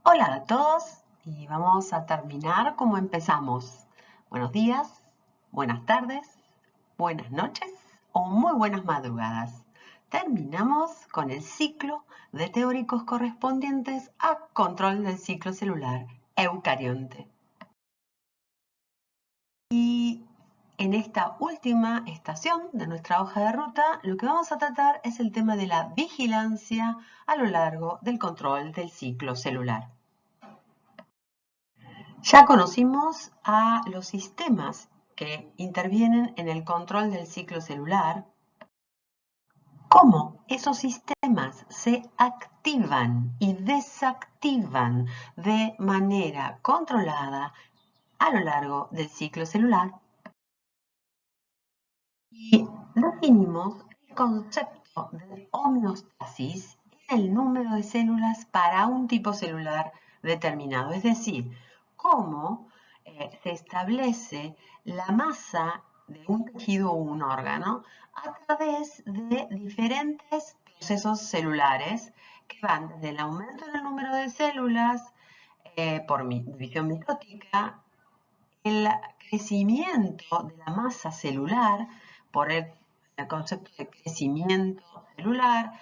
Hola a todos y vamos a terminar como empezamos. Buenos días, buenas tardes, buenas noches o muy buenas madrugadas. Terminamos con el ciclo de teóricos correspondientes a control del ciclo celular eucarionte. Y en esta última estación de nuestra hoja de ruta, lo que vamos a tratar es el tema de la vigilancia a lo largo del control del ciclo celular. Ya conocimos a los sistemas que intervienen en el control del ciclo celular, cómo esos sistemas se activan y desactivan de manera controlada a lo largo del ciclo celular. Y definimos el concepto de homeostasis en el número de células para un tipo celular determinado, es decir, cómo se establece la masa de un tejido o un órgano a través de diferentes procesos celulares que van desde el aumento del número de células por división mitótica, el crecimiento de la masa celular por el concepto de crecimiento celular,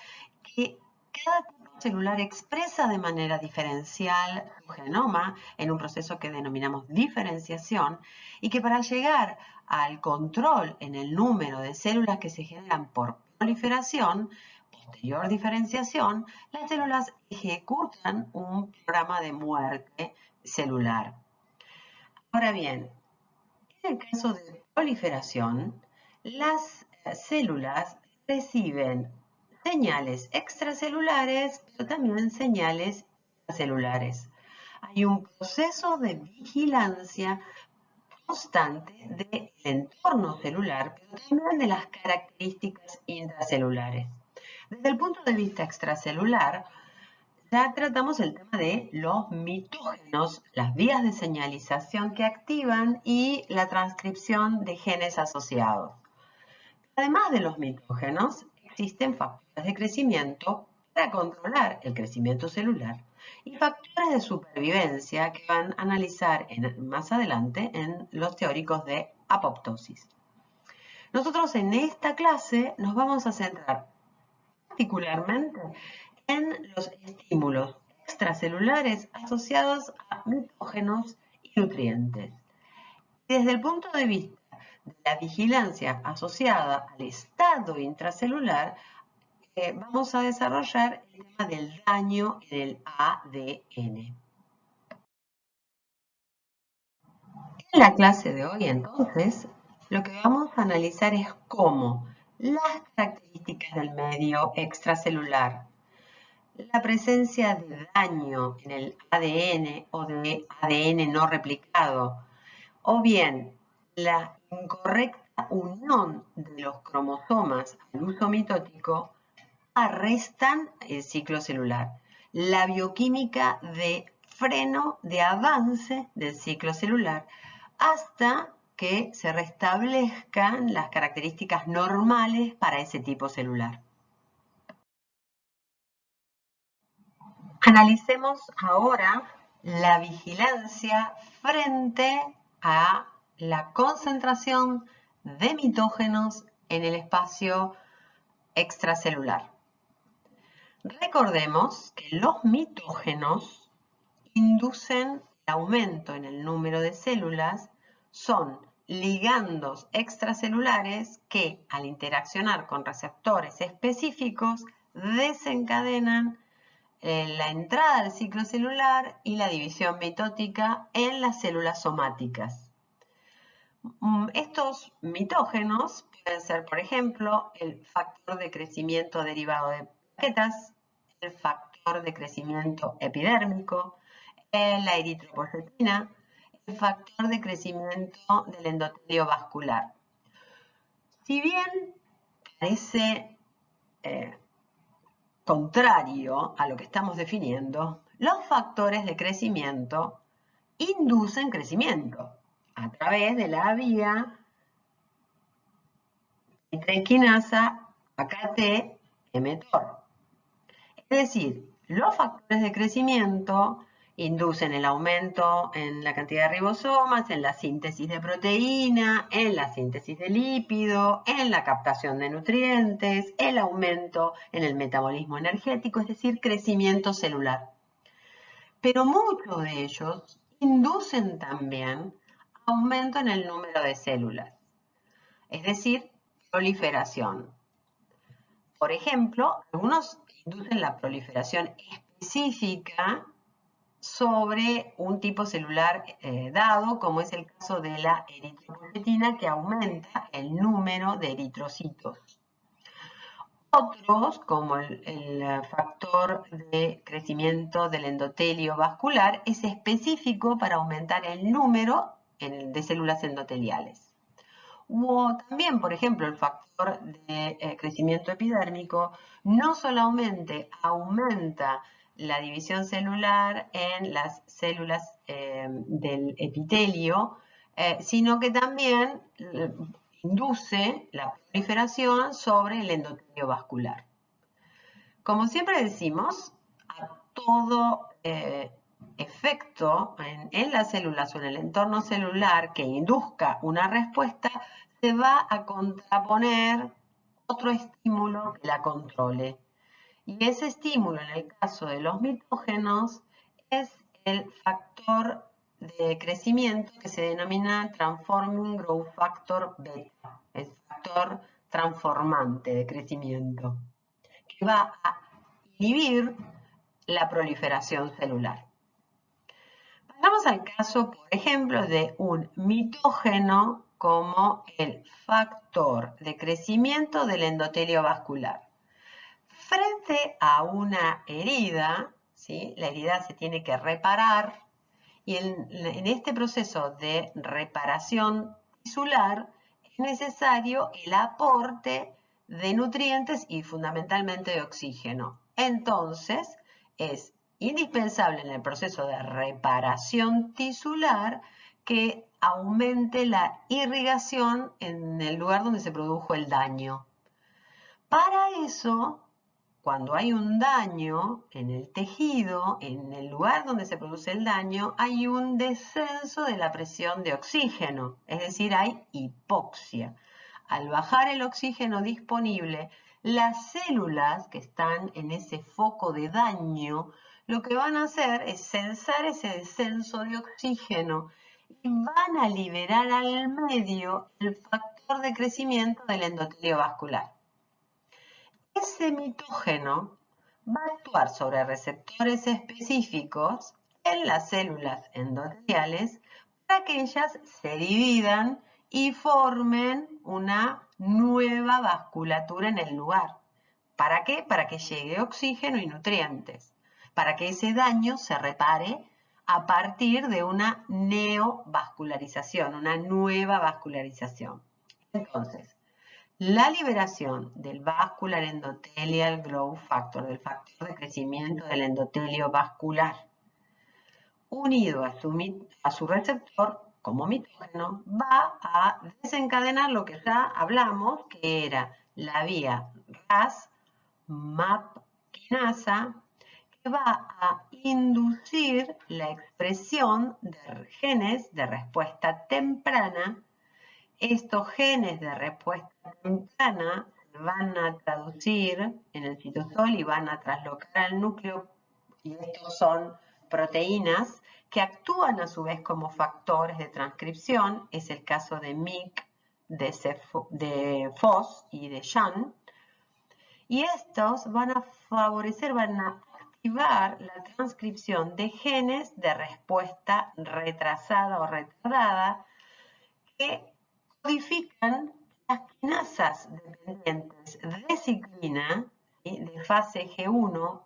que cada tipo celular expresa de manera diferencial su genoma en un proceso que denominamos diferenciación y que para llegar al control en el número de células que se generan por proliferación, posterior diferenciación, las células ejecutan un programa de muerte celular. Ahora bien, en el caso de proliferación, las células reciben señales extracelulares, pero también señales intracelulares. Hay un proceso de vigilancia constante del entorno celular, pero también de las características intracelulares. Desde el punto de vista extracelular, ya tratamos el tema de los mitógenos, las vías de señalización que activan y la transcripción de genes asociados. Además de los mitógenos, existen factores de crecimiento para controlar el crecimiento celular y factores de supervivencia que van a analizar más adelante en los teóricos de apoptosis. Nosotros en esta clase nos vamos a centrar particularmente en los estímulos extracelulares asociados a mitógenos y nutrientes. Desde el punto de vista de la vigilancia asociada al estado intracelular, vamos a desarrollar el tema del daño en el ADN. En la clase de hoy, entonces, lo que vamos a analizar es cómo las características del medio extracelular, la presencia de daño en el ADN o de ADN no replicado, o bien la incorrecta unión de los cromosomas al uso mitótico, arrestan el ciclo celular. La bioquímica de freno de avance del ciclo celular hasta que se restablezcan las características normales para ese tipo celular. Analicemos ahora la vigilancia frente a la concentración de mitógenos en el espacio extracelular. Recordemos que los mitógenos inducen el aumento en el número de células, son ligandos extracelulares que al interaccionar con receptores específicos desencadenan la entrada al ciclo celular y la división mitótica en las células somáticas. Estos mitógenos pueden ser, por ejemplo, el factor de crecimiento derivado de plaquetas, el factor de crecimiento epidérmico, la eritropoyetina, el factor de crecimiento del endotelio vascular. Si bien parece contrario a lo que estamos definiendo, los factores de crecimiento inducen crecimiento a través de la vía intraquinasa AKT-mTOR. Es decir, los factores de crecimiento Inducen el aumento en la cantidad de ribosomas, en la síntesis de proteína, en la síntesis de lípido, en la captación de nutrientes, el aumento en el metabolismo energético, es decir, crecimiento celular. Pero muchos de ellos inducen también aumento en el número de células, es decir, proliferación. Por ejemplo, algunos inducen la proliferación específica sobre un tipo celular dado, como es el caso de la eritropoyetina, que aumenta el número de eritrocitos. Otros, como el factor de crecimiento del endotelio vascular, es específico para aumentar el número de células endoteliales. O también, por ejemplo, el factor de crecimiento epidérmico no solamente aumenta la división celular en las células del epitelio, sino que también induce la proliferación sobre el endotelio vascular. Como siempre decimos, a todo efecto en las células o en el entorno celular que induzca una respuesta, se va a contraponer otro estímulo que la controle. Y ese estímulo, en el caso de los mitógenos, es el factor de crecimiento que se denomina Transforming Growth Factor Beta, el factor transformante de crecimiento, que va a inhibir la proliferación celular. Vamos al caso, por ejemplo, de un mitógeno como el factor de crecimiento del endotelio vascular. Frente a una herida, ¿sí? La herida se tiene que reparar y en este proceso de reparación tisular es necesario el aporte de nutrientes y fundamentalmente de oxígeno. Entonces, es indispensable en el proceso de reparación tisular que aumente la irrigación en el lugar donde se produjo el daño. Para eso, cuando hay un daño en el tejido, en el lugar donde se produce el daño, hay un descenso de la presión de oxígeno, es decir, hay hipoxia. Al bajar el oxígeno disponible, las células que están en ese foco de daño, lo que van a hacer es censar ese descenso de oxígeno y van a liberar al medio el factor de crecimiento del endotelio vascular. Ese mitógeno va a actuar sobre receptores específicos en las células endoteliales para que ellas se dividan y formen una nueva vasculatura en el lugar. ¿Para qué? Para que llegue oxígeno y nutrientes, para que ese daño se repare a partir de una neovascularización, una nueva vascularización. Entonces, la liberación del Vascular Endothelial Growth Factor, del factor de crecimiento del endotelio vascular, unido a su receptor como mitógeno, va a desencadenar lo que ya hablamos, que era la vía RAS-MAP quinasa, que va a inducir la expresión de genes de respuesta temprana. Estos genes de respuesta temprana se van a traducir en el citosol y van a traslocar al núcleo, y estos son proteínas que actúan a su vez como factores de transcripción. Es el caso de MYC, de FOS y de SHAN. Y estos van a favorecer, van a activar la transcripción de genes de respuesta retrasada o retardada que codifican las quinasas dependientes de ciclina, ¿sí?, de fase G1,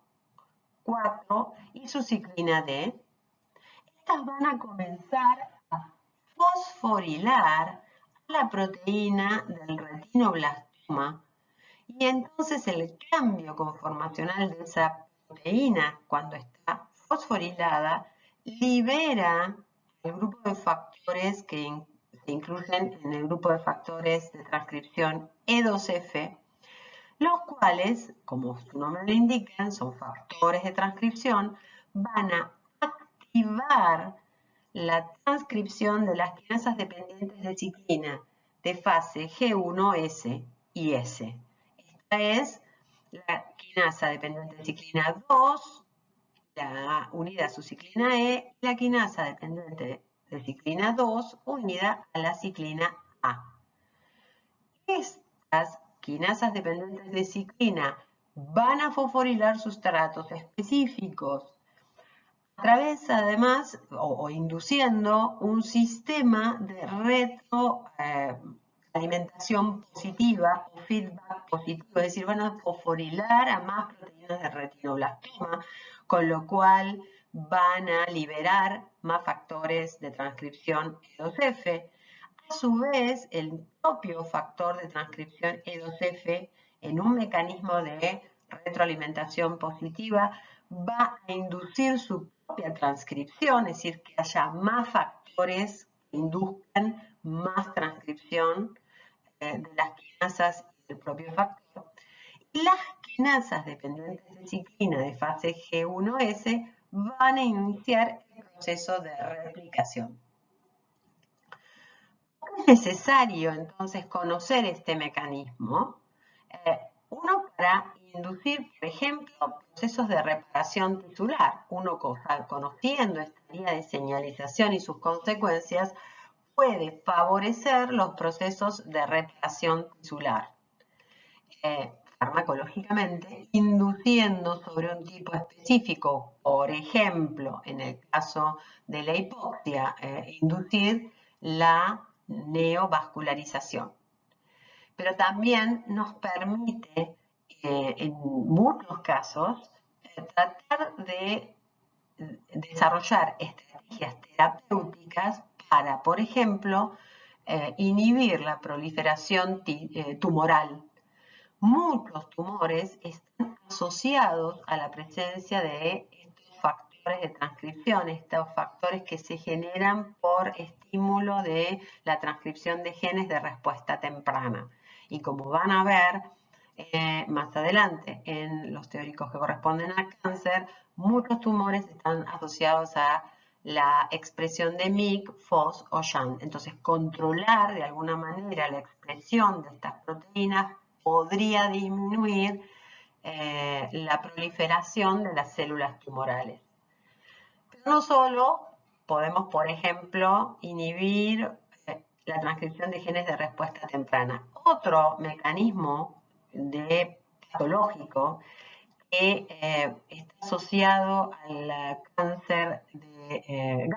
4 y su ciclina D. Estas van a comenzar a fosforilar la proteína del retinoblastoma y entonces el cambio conformacional de esa proteína cuando está fosforilada libera el grupo de factores que se incluyen en el grupo de factores de transcripción E2F, los cuales, como su nombre lo indica, son factores de transcripción, van a inhibar la transcripción de las quinasas dependientes de ciclina de fase G1S y S. Esta es la quinasa dependiente de ciclina 2, la unida a su ciclina E, y la quinasa dependiente de ciclina 2 unida a la ciclina A. Estas quinasas dependientes de ciclina van a fosforilar sustratos específicos a través, además, o induciendo un sistema de retroalimentación positiva o feedback positivo, es decir, van a fosforilar a más proteínas de retinoblastoma, con lo cual van a liberar más factores de transcripción E2F. A su vez, el propio factor de transcripción E2F, en un mecanismo de retroalimentación positiva, va a inducir su propia transcripción, es decir, que haya más factores que induzcan más transcripción de las quinasas y del propio factor. Y las quinasas dependientes de ciclina de fase G1S van a iniciar el proceso de replicación. Es necesario entonces conocer este mecanismo, uno para inducir, por ejemplo, procesos de reparación tisular. Uno conociendo esta vía de señalización y sus consecuencias puede favorecer los procesos de reparación tisular. Farmacológicamente, induciendo sobre un tipo específico, por ejemplo, en el caso de la hipoxia, inducir la neovascularización. Pero también nos permite, en muchos casos, tratar de desarrollar estrategias terapéuticas para, por ejemplo, inhibir la proliferación tumoral. Muchos tumores están asociados a la presencia de estos factores de transcripción, estos factores que se generan por estímulo de la transcripción de genes de respuesta temprana. Y como van a ver más adelante en los teóricos que corresponden al cáncer, muchos tumores están asociados a la expresión de MYC, FOS o SHANT. Entonces, controlar de alguna manera la expresión de estas proteínas podría disminuir la proliferación de las células tumorales. Pero no solo podemos, por ejemplo, inhibir la transcripción de genes de respuesta temprana. Otro mecanismo patológico que está asociado al cáncer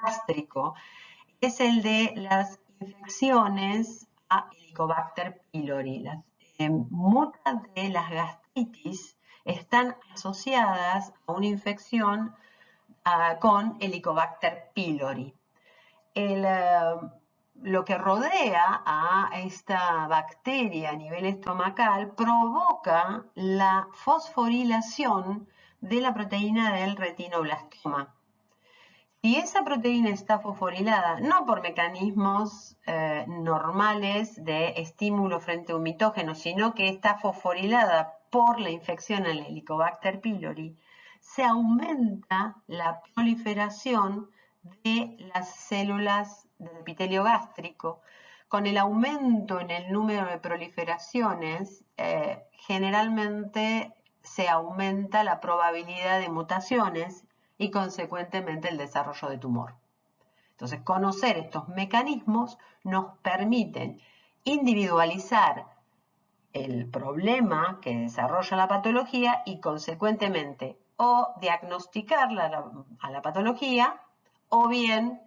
gástrico es el de las infecciones a Helicobacter pylori. Muchas de las gastritis están asociadas a una infección con Helicobacter pylori. Lo que rodea a esta bacteria a nivel estomacal provoca la fosforilación de la proteína del retinoblastoma. Si esa proteína está fosforilada, no por mecanismos normales de estímulo frente a un mitógeno, sino que está fosforilada por la infección al Helicobacter pylori, se aumenta la proliferación de las células del epitelio gástrico. Con el aumento en el número de proliferaciones, generalmente se aumenta la probabilidad de mutaciones y consecuentemente el desarrollo de tumor. Entonces, conocer estos mecanismos nos permiten individualizar el problema que desarrolla la patología y consecuentemente o diagnosticarla a la patología o bien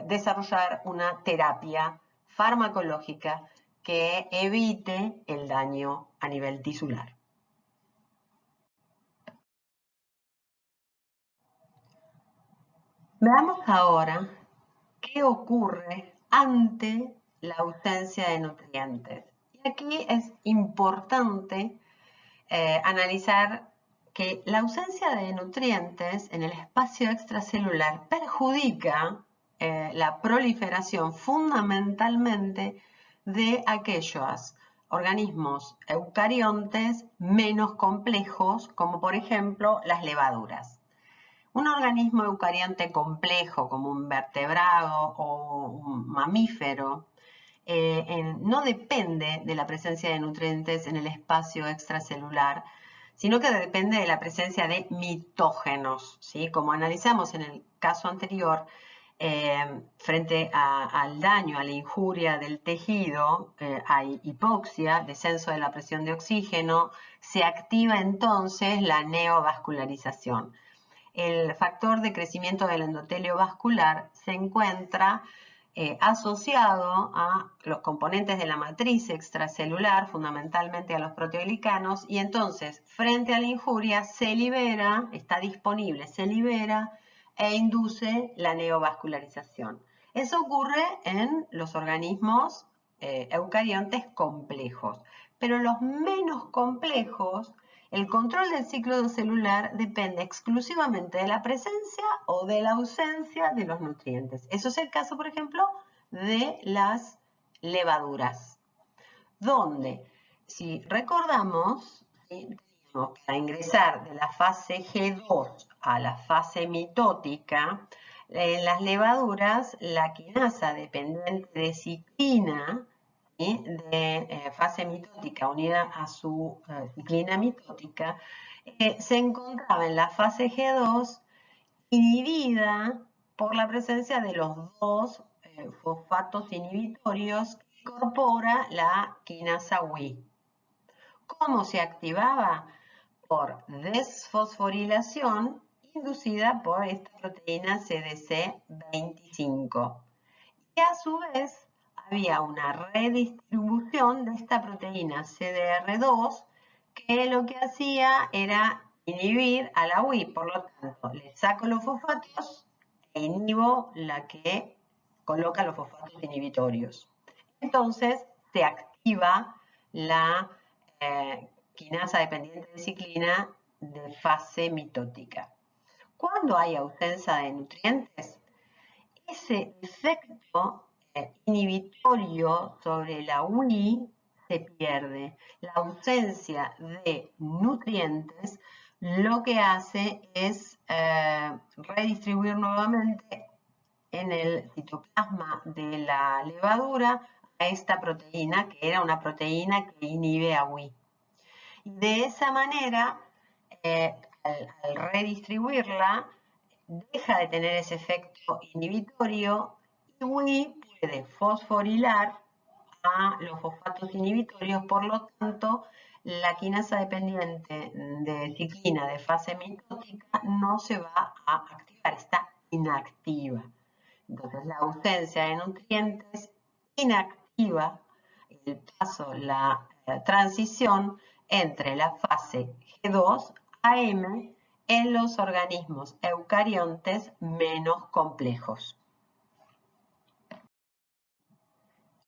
desarrollar una terapia farmacológica que evite el daño a nivel tisular. Veamos ahora qué ocurre ante la ausencia de nutrientes. Y aquí es importante analizar que la ausencia de nutrientes en el espacio extracelular perjudica la proliferación fundamentalmente de aquellos organismos eucariontes menos complejos, como por ejemplo las levaduras. un organismo eucarionte complejo como un vertebrado o un mamífero no depende de la presencia de nutrientes en el espacio extracelular, sino que depende de la presencia de mitógenos, ¿sí? Como analizamos en el caso anterior, frente al daño, a la injuria del tejido, hay hipoxia, descenso de la presión de oxígeno, se activa entonces la neovascularización. El factor de crecimiento del endotelio vascular se encuentra asociado a los componentes de la matriz extracelular, fundamentalmente a los proteoglicanos, y entonces, frente a la injuria, se libera, está disponible, se libera e induce la neovascularización. Eso ocurre en los organismos eucariontes complejos, pero los menos complejos, el control del ciclo celular depende exclusivamente de la presencia o de la ausencia de los nutrientes. Eso es el caso, por ejemplo, de las levaduras, donde, si recordamos, teníamos que ingresar de la fase G2 a la fase mitótica, en las levaduras, la quinasa dependiente de ciclina, de fase mitótica unida a su ciclina mitótica, se encontraba en la fase G2 inhibida por la presencia de los dos fosfatos inhibitorios que incorpora la quinasa Wi. ¿Cómo se activaba? Por desfosforilación inducida por esta proteína CDC25. Y a su vez había una redistribución de esta proteína CDR2 que lo que hacía era inhibir a la Wi. Por lo tanto, le saco los fosfatos e inhibo la que coloca los fosfatos inhibitorios. Entonces se activa la quinasa dependiente de ciclina de fase mitótica. Cuando hay ausencia de nutrientes, ese efecto inhibitorio sobre la Wi se pierde. La ausencia de nutrientes lo que hace es redistribuir nuevamente en el citoplasma de la levadura a esta proteína, que era una proteína que inhibe a Wi. Y de esa manera, al redistribuirla, deja de tener ese efecto inhibitorio y Wi puede fosforilar a los fosfatos inhibitorios, por lo tanto, la quinasa dependiente de ciclina de fase mitótica no se va a activar, está inactiva. Entonces, la ausencia de nutrientes inactiva el paso, la transición entre la fase G2 a M en los organismos eucariontes menos complejos.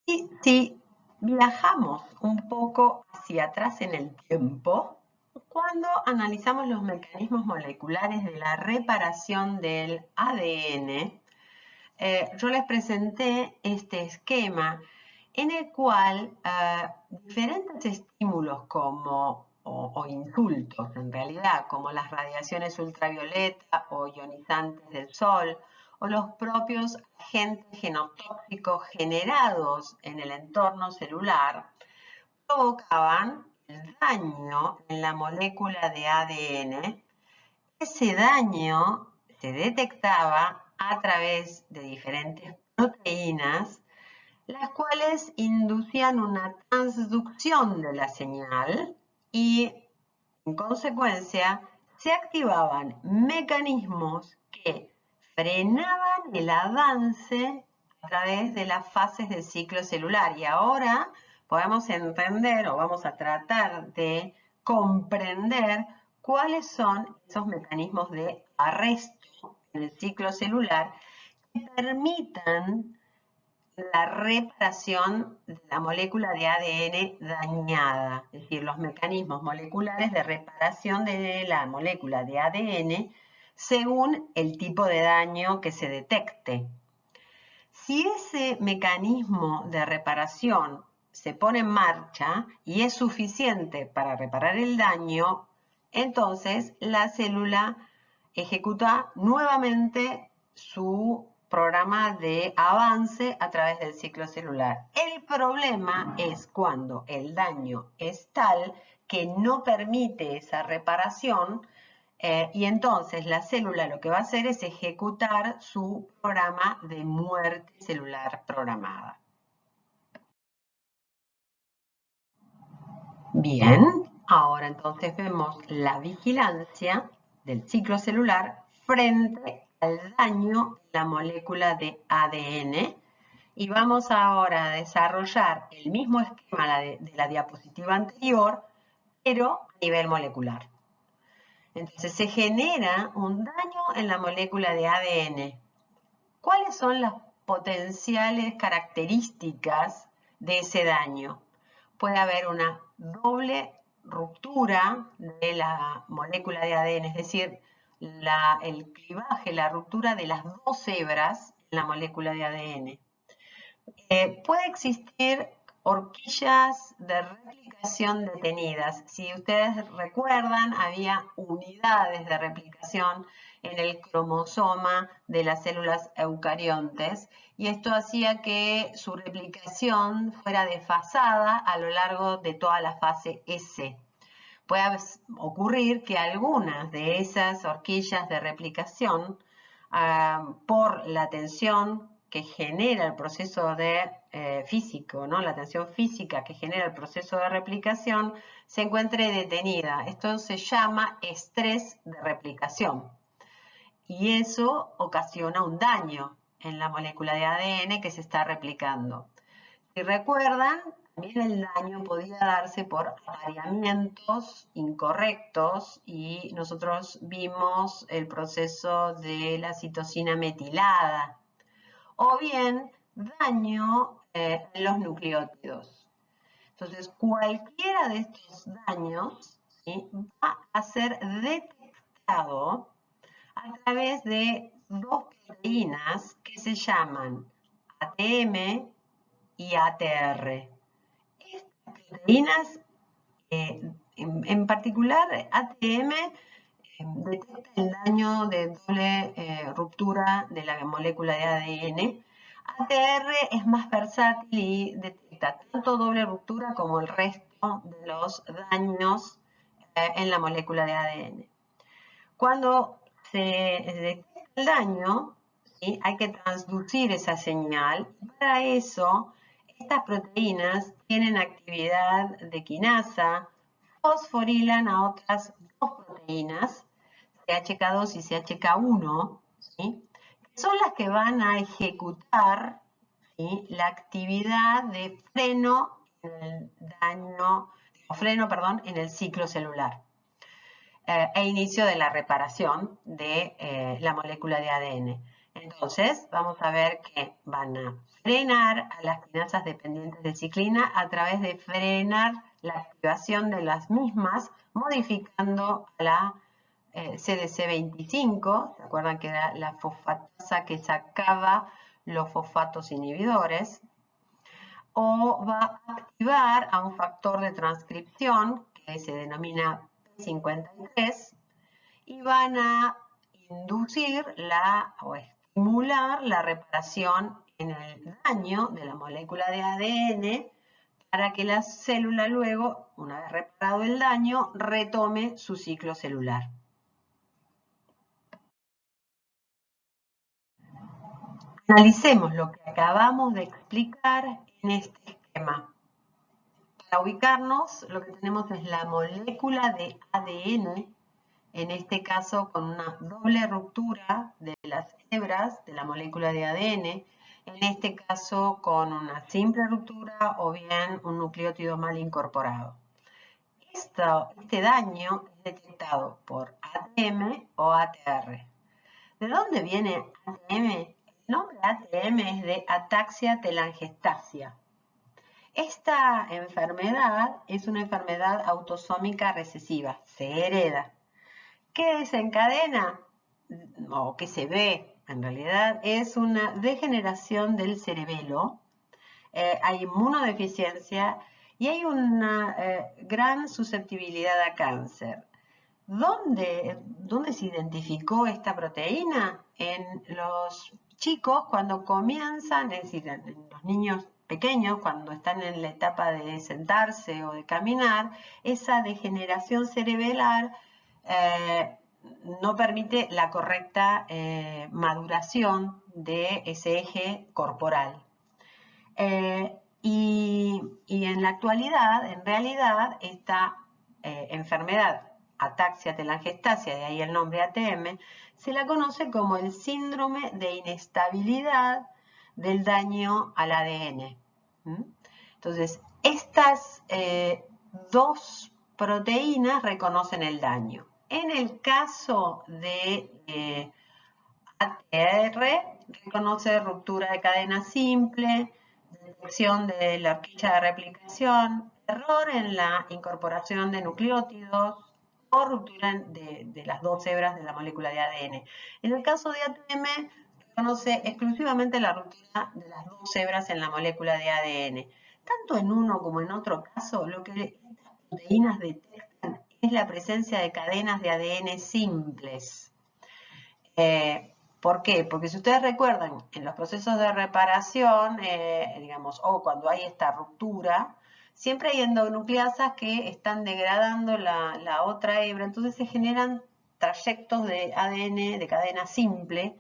Y si viajamos un poco hacia atrás en el tiempo, cuando analizamos los mecanismos moleculares de la reparación del ADN, yo les presenté este esquema en el cual diferentes estímulos o insultos en realidad, como las radiaciones ultravioleta o ionizantes del sol, o los propios agentes genotóxicos generados en el entorno celular, provocaban el daño en la molécula de ADN. Ese daño se detectaba a través de diferentes proteínas, las cuales inducían una transducción de la señal y, en consecuencia, se activaban mecanismos que frenaban el avance a través de las fases del ciclo celular. Y ahora podemos entender o vamos a tratar de comprender cuáles son esos mecanismos de arresto en el ciclo celular que permitan la reparación de la molécula de ADN dañada, es decir, los mecanismos moleculares de reparación de la molécula de ADN según el tipo de daño que se detecte. Si ese mecanismo de reparación se pone en marcha y es suficiente para reparar el daño, entonces la célula ejecuta nuevamente su programa de avance a través del ciclo celular. El problema es cuando el daño es tal que no permite esa reparación y entonces la célula lo que va a hacer es ejecutar su programa de muerte celular programada. Bien, ahora entonces vemos la vigilancia del ciclo celular frente al daño en la molécula de ADN y vamos ahora a desarrollar el mismo esquema de la diapositiva anterior, pero a nivel molecular. Entonces se genera un daño en la molécula de ADN. ¿Cuáles son las potenciales características de ese daño? Puede haber una doble ruptura de la molécula de ADN, es decir, el clivaje, la ruptura de las dos hebras en la molécula de ADN. Puede existir horquillas de replicación detenidas. Si ustedes recuerdan, había unidades de replicación en el cromosoma de las células eucariontes y esto hacía que su replicación fuera desfasada a lo largo de toda la fase S. Puede ocurrir que algunas de esas horquillas de replicación, por la tensión que genera el proceso físico, ¿no? La tensión física que genera el proceso de replicación, se encuentre detenida. Esto se llama estrés de replicación. Y eso ocasiona un daño en la molécula de ADN que se está replicando. Si recuerdan, también el daño podía darse por apareamientos incorrectos y nosotros vimos el proceso de la citosina metilada o bien daño en los nucleótidos. Entonces, cualquiera de estos daños, ¿sí?, va a ser detectado a través de dos proteínas que se llaman ATM y ATR. Estas proteínas, en particular ATM, detecta el daño de doble ruptura de la molécula de ADN. ATR es más versátil y detecta tanto doble ruptura como el resto de los daños en la molécula de ADN. Cuando se detecta el daño, ¿sí?, hay que transducir esa señal. Para eso, estas proteínas tienen actividad de quinasa, fosforilan a otras dos proteínas, CHK2 y CHK1, ¿sí?, que son las que van a ejecutar, ¿sí?, la actividad de freno en el ciclo celular e inicio de la reparación de la molécula de ADN. Entonces, vamos a ver que van a frenar a las quinasas dependientes de ciclina a través de frenar la activación de las mismas, modificando a la CDC25, ¿se acuerdan que era la fosfatasa que sacaba los fosfatos inhibidores? O va a activar a un factor de transcripción que se denomina P53 y van a inducir o estimular la reparación en el daño de la molécula de ADN para que la célula luego, una vez reparado el daño, retome su ciclo celular. Analicemos lo que acabamos de explicar en este esquema. Para ubicarnos, lo que tenemos es la molécula de ADN, en este caso con una doble ruptura de las hebras de la molécula de ADN, en este caso con una simple ruptura o bien un nucleótido mal incorporado. Este daño es detectado por ATM o ATR. ¿De dónde viene ATM? El nombre ATM es de ataxia telangiectasia. Esta enfermedad es una enfermedad autosómica recesiva, se hereda. ¿Qué desencadena? O que se ve, en realidad, es una degeneración del cerebelo, hay inmunodeficiencia y hay una gran susceptibilidad a cáncer. ¿Dónde se identificó esta proteína? En los chicos cuando comienzan, es decir, en los niños pequeños, cuando están en la etapa de sentarse o de caminar, esa degeneración cerebral no permite la correcta maduración de ese eje corporal. Y en la actualidad, en realidad, esta enfermedad, ataxia telangiectasia, de ahí el nombre ATM, se la conoce como el síndrome de inestabilidad del daño al ADN. Entonces, estas dos proteínas reconocen el daño. En el caso de ATR, reconoce ruptura de cadena simple, detección de la horquilla de replicación, error en la incorporación de nucleótidos o ruptura de las dos hebras de la molécula de ADN. En el caso de ATM, reconoce exclusivamente la ruptura de las dos hebras en la molécula de ADN. Tanto en uno como en otro caso, lo que estas proteínas detectan es la presencia de cadenas de ADN simples. ¿Por qué? Porque si ustedes recuerdan, en los procesos de reparación, digamos, o cuando hay esta ruptura, siempre hay endonucleasas que están degradando la otra hebra, entonces se generan trayectos de ADN de cadena simple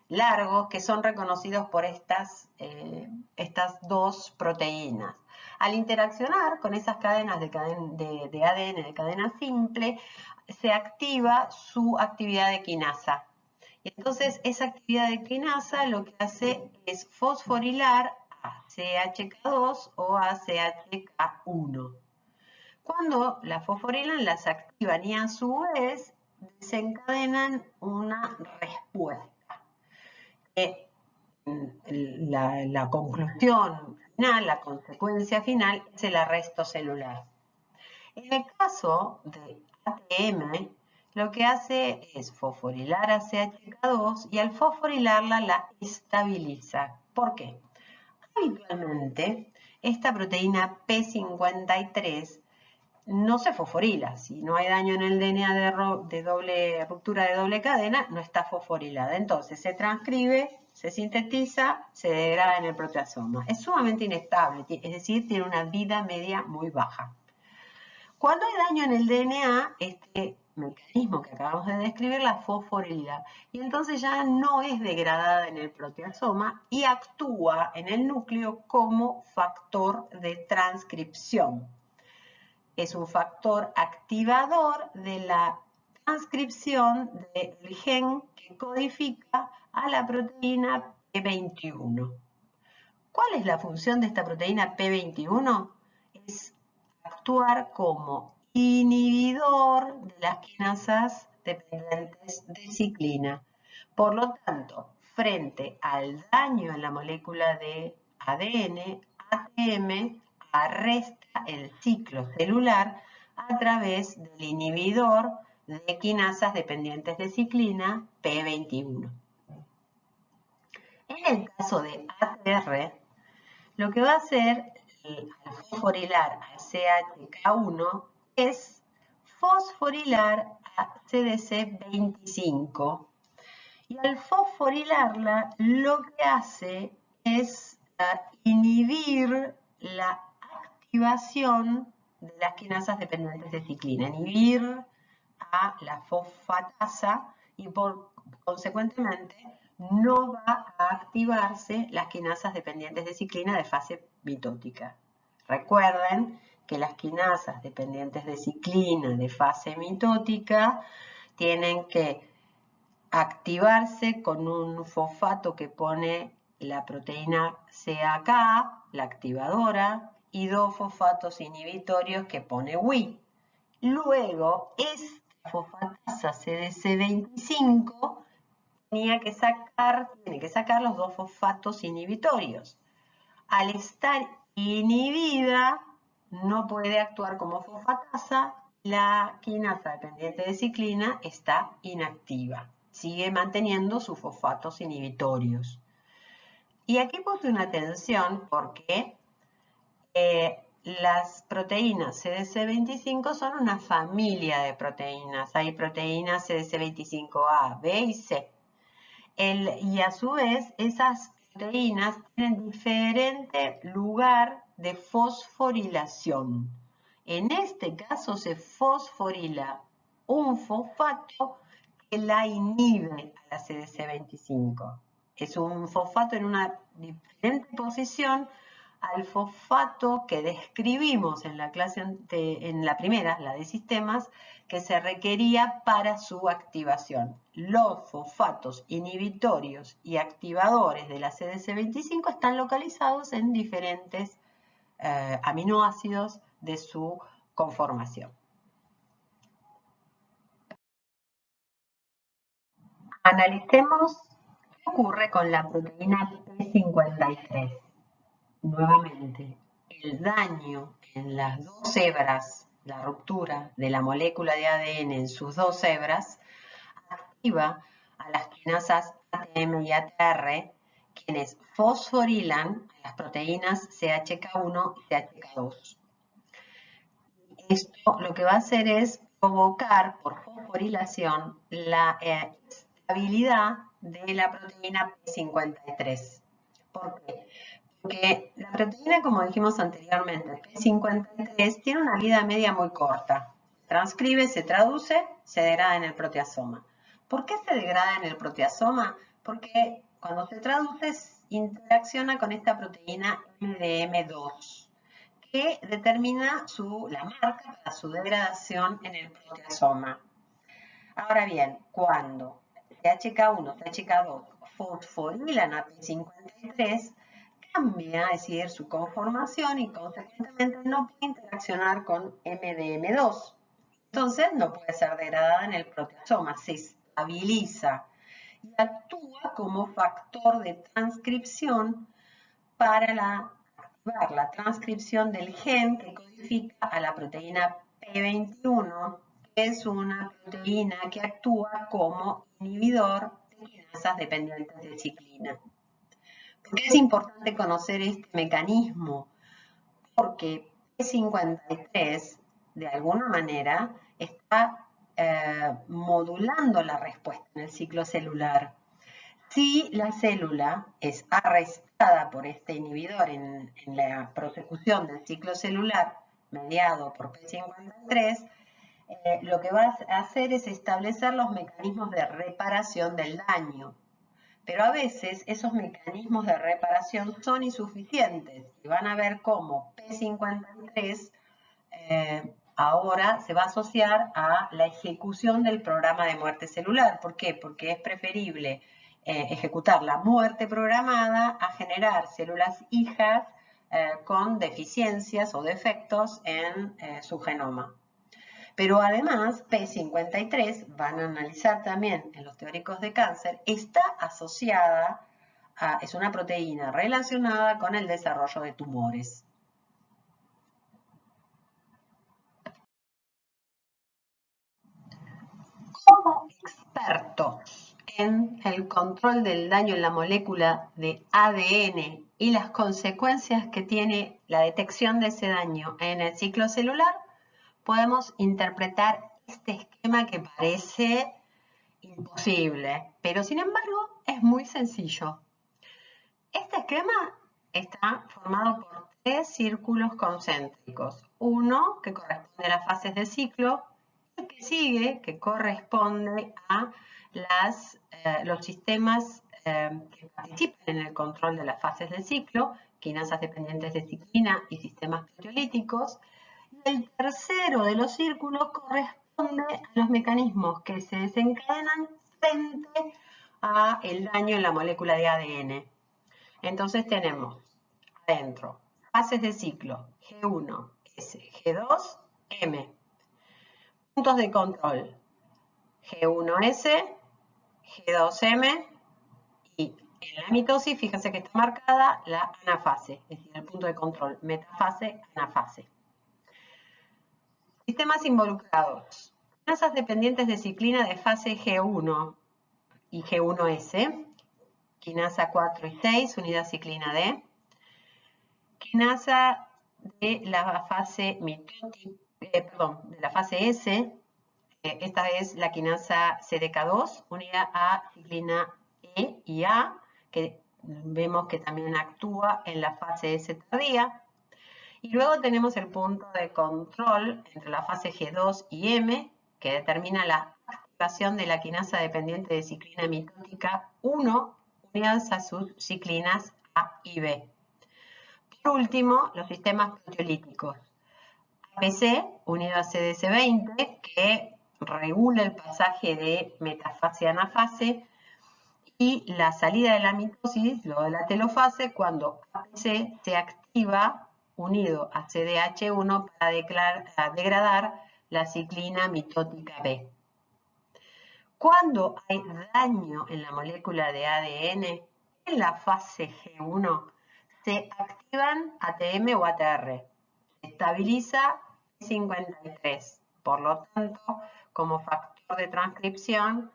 largos que son reconocidos por estas dos proteínas. Al interaccionar con esas cadenas de ADN de cadena simple, se activa su actividad de quinasa. Y entonces esa actividad de quinasa lo que hace es fosforilar a CHK2 o a CHK1. Cuando la fosforilan, las activan y a su vez desencadenan una respuesta. La conclusión final, la consecuencia final es el arresto celular. En el caso de ATM, lo que hace es fosforilar a CHK2 y al fosforilarla la estabiliza. ¿Por qué? Habitualmente, esta proteína P53 no se fosforila. Si no hay daño en el DNA de doble ruptura de doble cadena, no está fosforilada. Entonces se transcribe, se sintetiza, se degrada en el proteasoma. Es sumamente inestable, es decir, tiene una vida media muy baja. Cuando hay daño en el DNA, este mecanismo que acabamos de describir la fosforilidad, y entonces ya no es degradada en el proteasoma y actúa en el núcleo como factor de transcripción. Es un factor activador de la transcripción del gen que codifica a la proteína P21. ¿Cuál es la función de esta proteína P21? Es actuar como inhibidor de las quinasas dependientes de ciclina. Por lo tanto, frente al daño en la molécula de ADN, ATM arresta el ciclo celular a través del inhibidor de quinasas dependientes de ciclina P21. En el caso de ATR, lo que va a hacer al fosforilar a CHK1 es fosforilar a CDC25. Y al fosforilarla, lo que hace es inhibir la activación de las quinasas dependientes de ciclina, inhibir a la fosfatasa y consecuentemente no va a activarse las quinasas dependientes de ciclina de fase mitótica. Recuerden que las quinasas dependientes de ciclina de fase mitótica tienen que activarse con un fosfato que pone la proteína CAK, la activadora, y dos fosfatos inhibitorios que pone Wi. Luego, esta fosfatasa CDC25 tiene que sacar los dos fosfatos inhibitorios. Al estar inhibida, no puede actuar como fosfatasa, la quinasa dependiente de ciclina está inactiva. Sigue manteniendo sus fosfatos inhibitorios. Y aquí puse una atención porque las proteínas CDC25 son una familia de proteínas. Hay proteínas CDC25A, B y C. Y a su vez, esas proteínas tienen diferente lugar de fosforilación. En este caso se fosforila un fosfato que la inhibe a la CDC25. Es un fosfato en una diferente posición al fosfato que describimos en la clase en la primera, la de sistemas, que se requería para su activación. Los fosfatos inhibitorios y activadores de la CDC25 están localizados en diferentes aminoácidos de su conformación. Analicemos qué ocurre con la proteína P53. Nuevamente, el daño en las dos hebras, la ruptura de la molécula de ADN en sus dos hebras, activa a las quinasas ATM y ATR, quienes fosforilan a las proteínas CHK1 y CHK2. Esto lo que va a hacer es provocar por fosforilación la estabilidad de la proteína P53. ¿Por qué? Porque la proteína, como dijimos anteriormente, P53, tiene una vida media muy corta. Transcribe, se traduce, se degrada en el proteasoma. ¿Por qué se degrada en el proteasoma? Porque cuando se traduce, interacciona con esta proteína MDM2, que determina la marca para su degradación en el proteasoma. Ahora bien, cuando CHK1, CHK2 fosforilan a P53, cambia, es decir, su conformación y consecuentemente no puede interaccionar con MDM2. Entonces no puede ser degradada en el proteasoma, se estabiliza y actúa como factor de transcripción para activar la transcripción del gen que codifica a la proteína P21, que es una proteína que actúa como inhibidor de quinasas dependientes de ciclina. ¿Por qué es importante conocer este mecanismo? Porque P53, de alguna manera, está modulando la respuesta en el ciclo celular. Si la célula es arrestada por este inhibidor en la prosecución del ciclo celular mediado por P53, lo que va a hacer es establecer los mecanismos de reparación del daño. Pero a veces esos mecanismos de reparación son insuficientes y van a ver cómo P53 ahora se va a asociar a la ejecución del programa de muerte celular. ¿Por qué? Porque es preferible ejecutar la muerte programada a generar células hijas con deficiencias o defectos en su genoma. Pero además, P53, van a analizar también en los teóricos de cáncer, está asociada es una proteína relacionada con el desarrollo de tumores. Como expertos en el control del daño en la molécula de ADN y las consecuencias que tiene la detección de ese daño en el ciclo celular, podemos interpretar este esquema que parece imposible, pero sin embargo es muy sencillo. Este esquema está formado por tres círculos concéntricos. Uno que corresponde a las fases de ciclo, el que sigue que corresponde a los sistemas que participan en el control de las fases de ciclo, quinasas dependientes de ciclina y sistemas proteolíticos. Y el tercero de los círculos corresponde a los mecanismos que se desencadenan frente al daño en la molécula de ADN. Entonces tenemos adentro fases de ciclo G1, S, G2, M. Puntos de control G1S, G2M y en la mitosis, fíjense que está marcada la anafase, es decir, el punto de control, metafase, anafase. Sistemas involucrados. Quinasas dependientes de ciclina de fase G1 y G1S, quinasa 4 y 6, unidad ciclina D. Quinasa de la fase mitótica, de la fase S. Esta es la quinasa CDK2 unida a ciclina E y A, que vemos que también actúa en la fase S tardía. Y luego tenemos el punto de control entre la fase G2 y M, que determina la activación de la quinasa dependiente de ciclina mitótica 1 unidas a sus ciclinas A y B. Por último, los sistemas proteolíticos. APC unido a CDC20, que regula el pasaje de metafase a anafase, y la salida de la mitosis, luego de la telofase, cuando APC se activa unido a CDH1 para degradar la ciclina mitótica B. Cuando hay daño en la molécula de ADN, en la fase G1 se activan ATM o ATR. Se estabiliza P53. Por lo tanto, como factor de transcripción,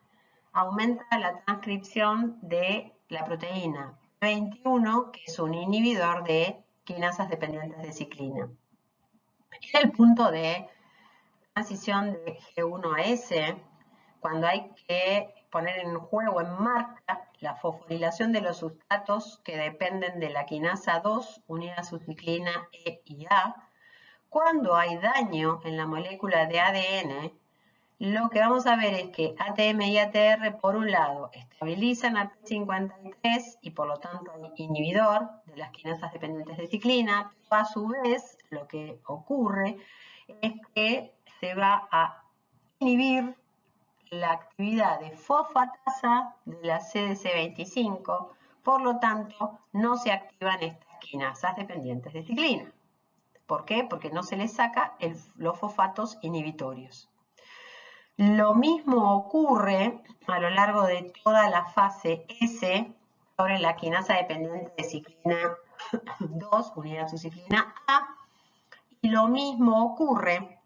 aumenta la transcripción de la proteína 21, que es un inhibidor de quinasas dependientes de ciclina. En el punto de transición de G1 a S, cuando hay que poner en juego, en marcha, la fosforilación de los sustratos que dependen de la quinasa 2 unida a su ciclina E y A, cuando hay daño en la molécula de ADN, lo que vamos a ver es que ATM y ATR, por un lado, estabilizan a P53 y por lo tanto inhibidor de las quinasas dependientes de ciclina, pero a su vez lo que ocurre es que se va a inhibir la actividad de fosfatasa de la CDC25, por lo tanto no se activan estas quinasas dependientes de ciclina. ¿Por qué? Porque no se les saca los fosfatos inhibitorios. Lo mismo ocurre a lo largo de toda la fase S sobre la quinasa dependiente de ciclina 2 unida a su ciclina A, y lo mismo ocurre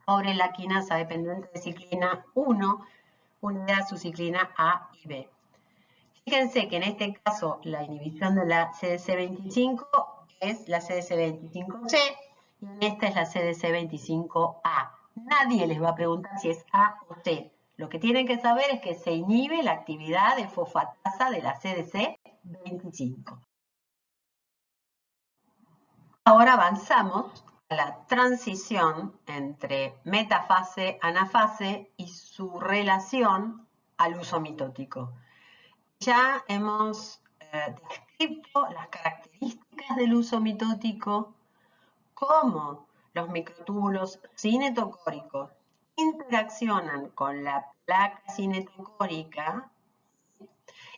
sobre la quinasa dependiente de ciclina 1 unida a su ciclina A y B. Fíjense que en este caso la inhibición de la CDC25 es la CDC25C y en esta es la CDC25A. Nadie les va a preguntar si es A o C. Lo que tienen que saber es que se inhibe la actividad de fosfatasa de la CDC25. Ahora avanzamos a la transición entre metafase, anafase y su relación al uso mitótico. Ya hemos descrito las características del uso mitótico, cómo los microtúbulos cinetocóricos interaccionan con la placa cinetocórica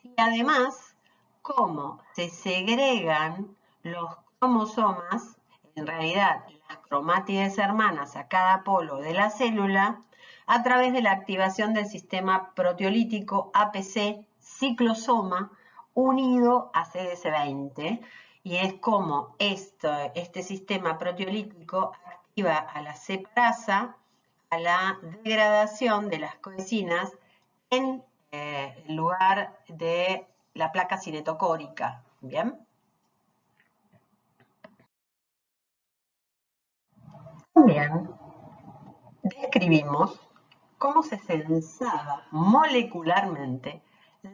y además cómo se segregan los cromosomas, en realidad las cromátides hermanas a cada polo de la célula, a través de la activación del sistema proteolítico APC ciclosoma unido a CDC20, y es como este sistema proteolítico activa a la separasa, a la degradación de las coenzinas en lugar de la placa cinetocórica. ¿Bien? También describimos cómo se sensaba molecularmente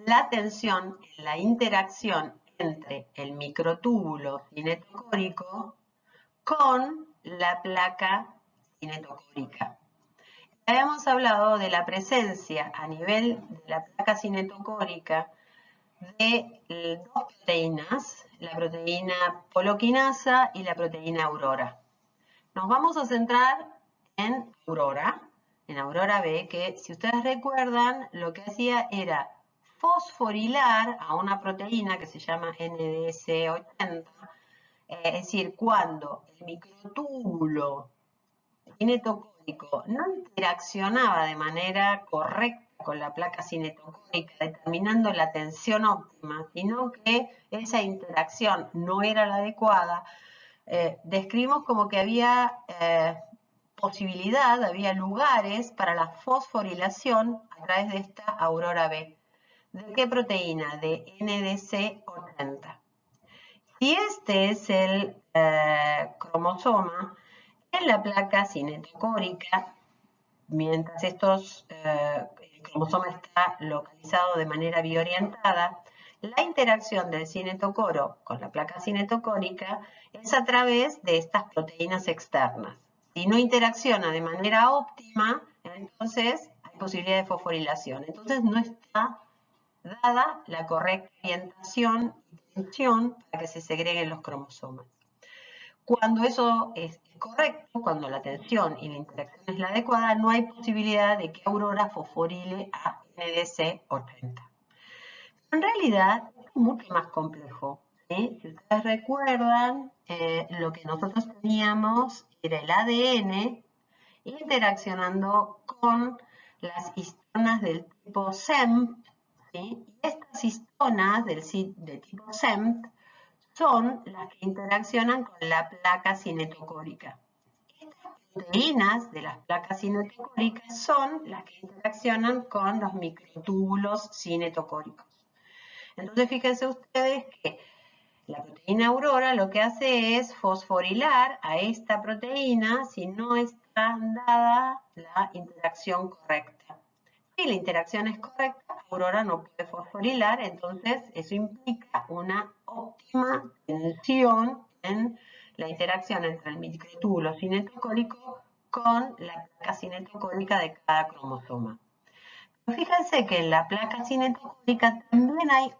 la tensión en la interacción entre el microtúbulo cinetocórico con la placa cinetocórica. Habíamos hablado de la presencia a nivel de la placa cinetocórica de dos proteínas, la proteína poloquinasa y la proteína aurora. Nos vamos a centrar en aurora B, que si ustedes recuerdan, lo que hacía era fosforilar a una proteína que se llama NDS80, es decir, cuando el microtúbulo cinetocórico no interaccionaba de manera correcta con la placa cinetocórica, determinando la tensión óptima, sino que esa interacción no era la adecuada, describimos como que había había lugares para la fosforilación a través de esta aurora B. ¿De qué proteína? De NDC80. Si este es el cromosoma en la placa cinetocórica, mientras el cromosoma está localizado de manera biorientada, la interacción del cinetocoro con la placa cinetocórica es a través de estas proteínas externas. Si no interacciona de manera óptima, entonces hay posibilidad de fosforilación. Entonces no está dada la correcta orientación y tensión para que se segreguen los cromosomas. Cuando eso es correcto, cuando la tensión y la interacción es la adecuada, no hay posibilidad de que Aurora fosforile a NDC80. En realidad es mucho más complejo. ¿Sí? Si ustedes recuerdan, lo que nosotros teníamos era el ADN interaccionando con las histonas del tipo SEMP, ¿sí? Y estas histonas del tipo SEMP son las que interaccionan con la placa cinetocórica. Estas proteínas de las placas cinetocóricas son las que interaccionan con los microtúbulos cinetocóricos. Entonces, fíjense ustedes que la proteína Aurora lo que hace es fosforilar a esta proteína si no está dada la interacción correcta. Si la interacción es correcta, Aurora no puede fosforilar, entonces eso implica una óptima tensión en la interacción entre el microtúbulo cinetocórico con la placa cinetocórica de cada cromosoma. Fíjense que en la placa cinetocórica también hay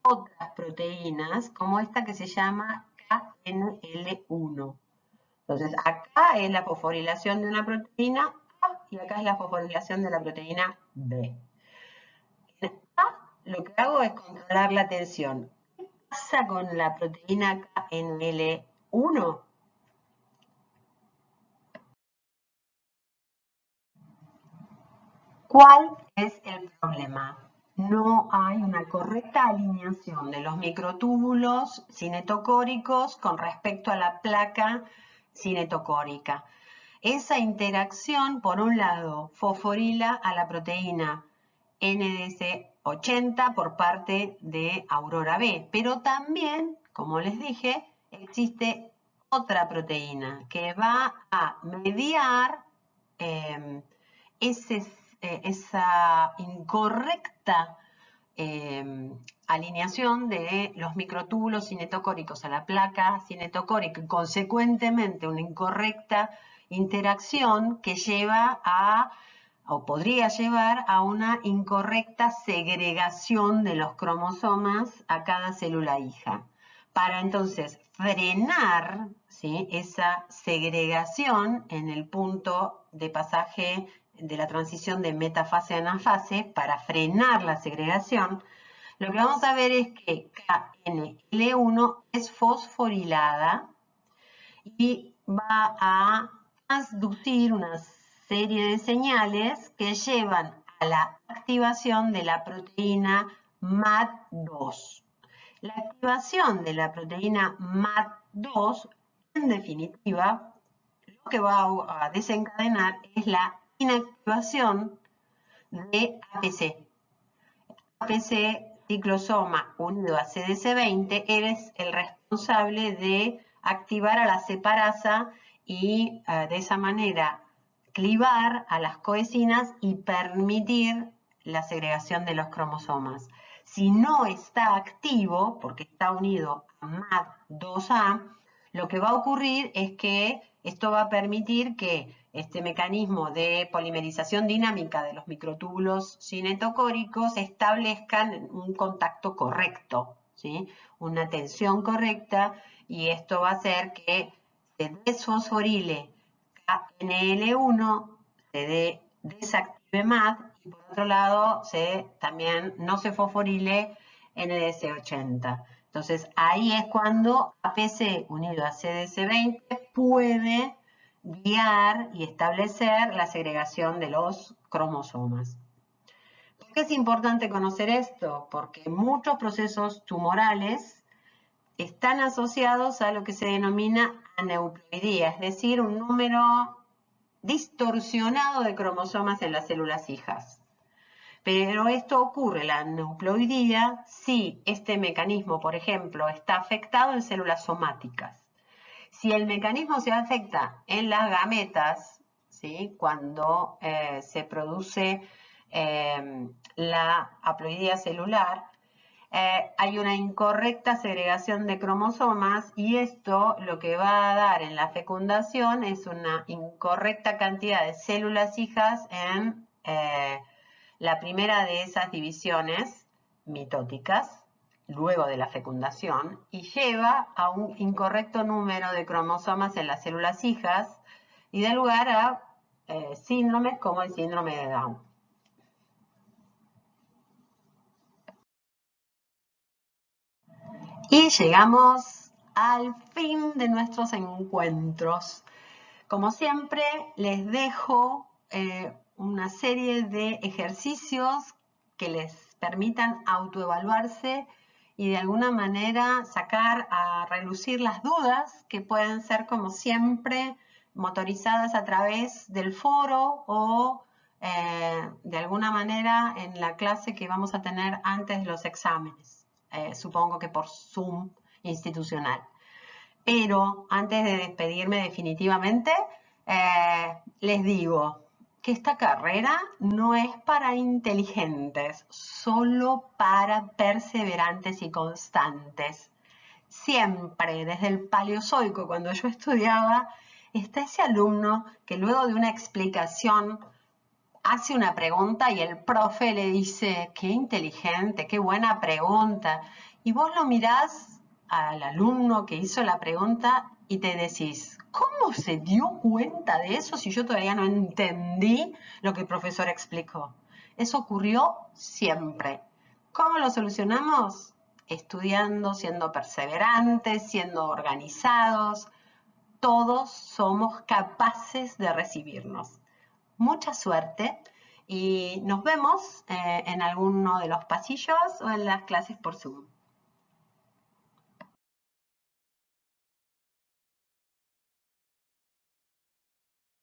otras proteínas, como esta que se llama KNL1. Entonces, acá es la fosforilación de una proteína A y acá es la fosforilación de la proteína B. En A lo que hago es controlar la tensión. ¿Qué pasa con la proteína KNL1? ¿Cuál es el problema? No hay una correcta alineación de los microtúbulos cinetocóricos con respecto a la placa cinetocórica. Esa interacción, por un lado, fosforila a la proteína NDC80 por parte de Aurora B, pero también, como les dije, existe otra proteína que va a mediar esa incorrecta alineación de los microtúbulos cinetocóricos a la placa cinetocórica y consecuentemente una incorrecta interacción que lleva a, o podría llevar a una incorrecta segregación de los cromosomas a cada célula hija. Para entonces frenar, ¿sí?, esa segregación en el punto de pasaje de la transición de metafase a anafase, para frenar la segregación, lo que vamos a ver es que KNL1 es fosforilada y va a transducir una serie de señales que llevan a la activación de la proteína MAD2. La activación de la proteína MAD2, en definitiva, lo que va a desencadenar es la inactivación de APC. APC, ciclosoma unido a CDC20, es el responsable de activar a la separasa y de esa manera clivar a las coecinas y permitir la segregación de los cromosomas. Si no está activo, porque está unido a MAD2A, lo que va a ocurrir es que esto va a permitir que este mecanismo de polimerización dinámica de los microtúbulos cinetocóricos establezcan un contacto correcto, ¿sí?, una tensión correcta, y esto va a hacer que se desfosforile KNL1, se desactive MAD y por otro lado también no se fosforile NDC80. Entonces ahí es cuando APC unido a CDC20 puede guiar y establecer la segregación de los cromosomas. ¿Por qué es importante conocer esto? Porque muchos procesos tumorales están asociados a lo que se denomina aneuploidía, es decir, un número distorsionado de cromosomas en las células hijas. Pero esto ocurre, la aneuploidía, si este mecanismo, por ejemplo, está afectado en células somáticas. Si el mecanismo se afecta en las gametas, ¿sí? Cuando se produce la haploidía celular, hay una incorrecta segregación de cromosomas y esto lo que va a dar en la fecundación es una incorrecta cantidad de células hijas en la primera de esas divisiones mitóticas, luego de la fecundación, y lleva a un incorrecto número de cromosomas en las células hijas y da lugar a síndromes como el síndrome de Down. Y llegamos al fin de nuestros encuentros. Como siempre, les dejo una serie de ejercicios que les permitan autoevaluarse y de alguna manera sacar a relucir las dudas que pueden ser, como siempre, motorizadas a través del foro o de alguna manera en la clase que vamos a tener antes de los exámenes. Supongo que por Zoom institucional. Pero antes de despedirme definitivamente, les digo que esta carrera no es para inteligentes, solo para perseverantes y constantes. Siempre, desde el Paleozoico, cuando yo estudiaba, está ese alumno que luego de una explicación hace una pregunta y el profe le dice, qué inteligente, qué buena pregunta. Y vos lo mirás al alumno que hizo la pregunta y te decís, ¿cómo se dio cuenta de eso si yo todavía no entendí lo que el profesor explicó? Eso ocurrió siempre. ¿Cómo lo solucionamos? Estudiando, siendo perseverantes, siendo organizados. Todos somos capaces de recibirnos. Mucha suerte y nos vemos en alguno de los pasillos o en las clases por Zoom.